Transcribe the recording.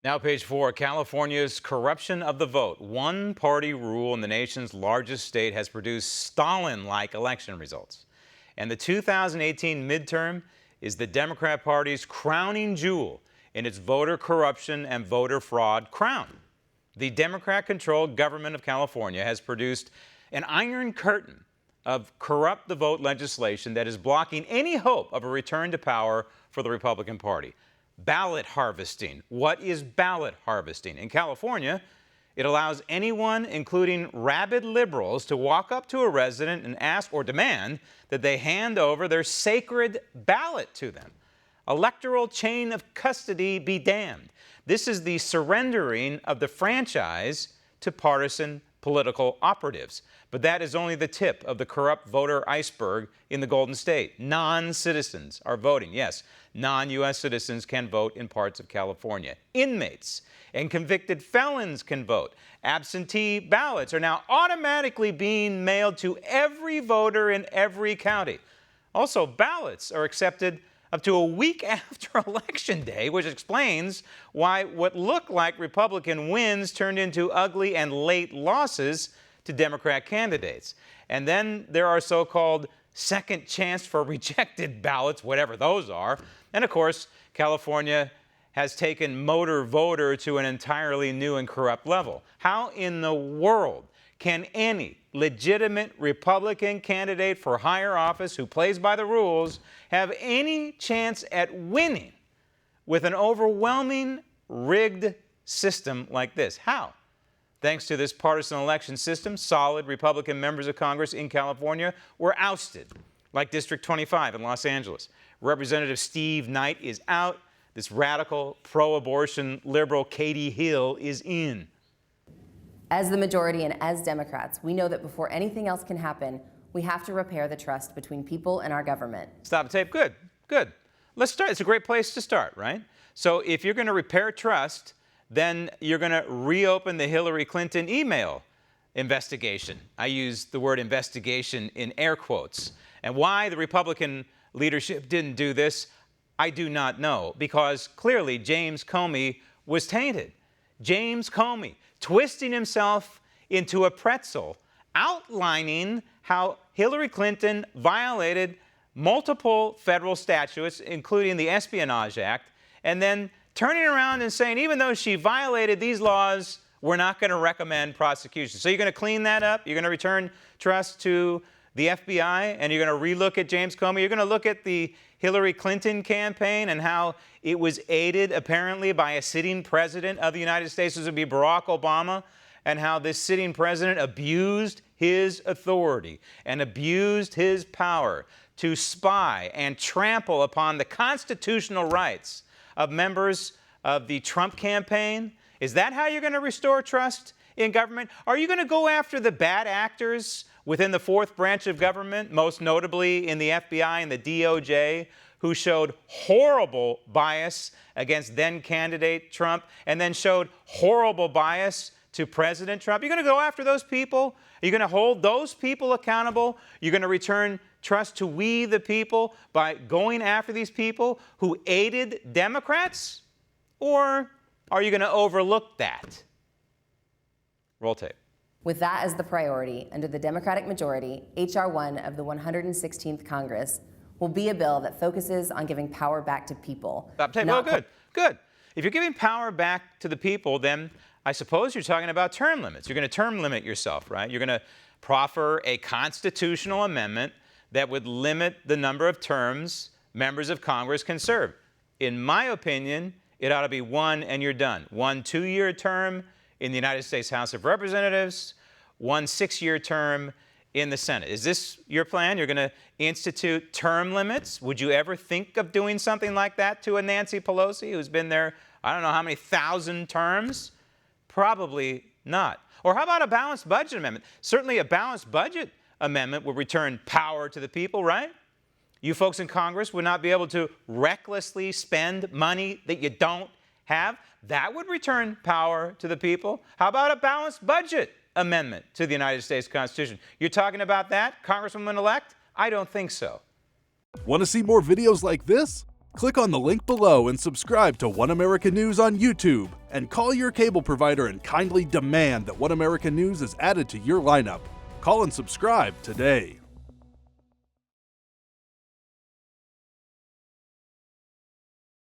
Now, page 4, California's corruption of the vote. One-party rule in the nation's largest state has produced Stalin-like election results. And the 2018 midterm is the Democrat Party's crowning jewel in its voter corruption and voter fraud crown. The Democrat-controlled government of California has produced an iron curtain of corrupt the vote legislation that is blocking any hope of a return to power for the Republican Party. Ballot harvesting. What is ballot harvesting? In California, it allows anyone, including rabid liberals, to walk up to a resident and ask or demand that they hand over their sacred ballot to them. Electoral chain of custody be damned. This is the surrendering of the franchise to partisan political operatives. But that is only the tip of the corrupt voter iceberg in the Golden State. Non-citizens are voting. Yes, non-U.S. citizens can vote in parts of California. Inmates and convicted felons can vote. Absentee ballots are now automatically being mailed to every voter in every county. Also, ballots are accepted up to a week after Election Day, which explains why what looked like Republican wins turned into ugly and late losses to Democrat candidates. And then there are so-called second chance for rejected ballots, whatever those are. And of course, California has taken motor voter to an entirely new and corrupt level. How in the world can any legitimate Republican candidate for higher office who plays by the rules have any chance at winning with an overwhelming rigged system like this? How? Thanks to this partisan election system, solid Republican members of Congress in California were ousted, like District 25 in Los Angeles. Representative Steve Knight is out. This radical, pro-abortion liberal Katie Hill is in. As the majority and as Democrats, we know that before anything else can happen, we have to repair the trust between people and our government. Stop the tape. Good, good. Let's start. It's a great place to start, right? So if you're going to repair trust, then you're going to reopen the Hillary Clinton email investigation. I use the word investigation in air quotes. And why the Republican leadership didn't do this, I do not know, because clearly James Comey was tainted. James Comey twisting himself into a pretzel, outlining how Hillary Clinton violated multiple federal statutes, including the Espionage Act, and then turning around and saying, even though she violated these laws, we're not going to recommend prosecution. So you're going to clean that up? You're going to return trust to the FBI, and you're going to relook at James Comey? You're going to look at the Hillary Clinton campaign and how it was aided, apparently, by a sitting president of the United States, this would be Barack Obama, and how this sitting president abused his authority and abused his power to spy and trample upon the constitutional rights of members of the Trump campaign? Is that how you're going to restore trust in government? Are you going to go after the bad actors within the fourth branch of government, most notably in the FBI and the DOJ, who showed horrible bias against then-candidate Trump and then showed horrible bias to President Trump? You're going to go after those people? Are you going to hold those people accountable? You're going to return trust to we the people by going after these people who aided Democrats? Or are you going to overlook that? Roll tape. With that as the priority, under the Democratic majority, H.R. 1 of the 116th Congress will be a bill that focuses on giving power back to people. Stop tape. Oh, good, good. If you're giving power back to the people, then I suppose you're talking about term limits. You're going to term limit yourself, right? You're going to proffer a constitutional amendment that would limit the number of terms members of Congress can serve. In my opinion, it ought to be one and you're done. 1 2-year term in the United States House of Representatives, 1 6-year term in the Senate. Is this your plan? You're going to institute term limits? Would you ever think of doing something like that to a Nancy Pelosi who's been there, I don't know how many thousand terms? Probably not. Or how about a balanced budget amendment? Certainly a balanced budget amendment would return power to the people, right? You folks in Congress would not be able to recklessly spend money that you don't have. That would return power to the people. How about a balanced budget amendment to the United States Constitution? You're talking about that, Congresswoman-elect? I don't think so. Want to see more videos like this? Click on the link below and subscribe to One American News on YouTube, and call your cable provider and kindly demand that One American News is added to your lineup. Call and subscribe today.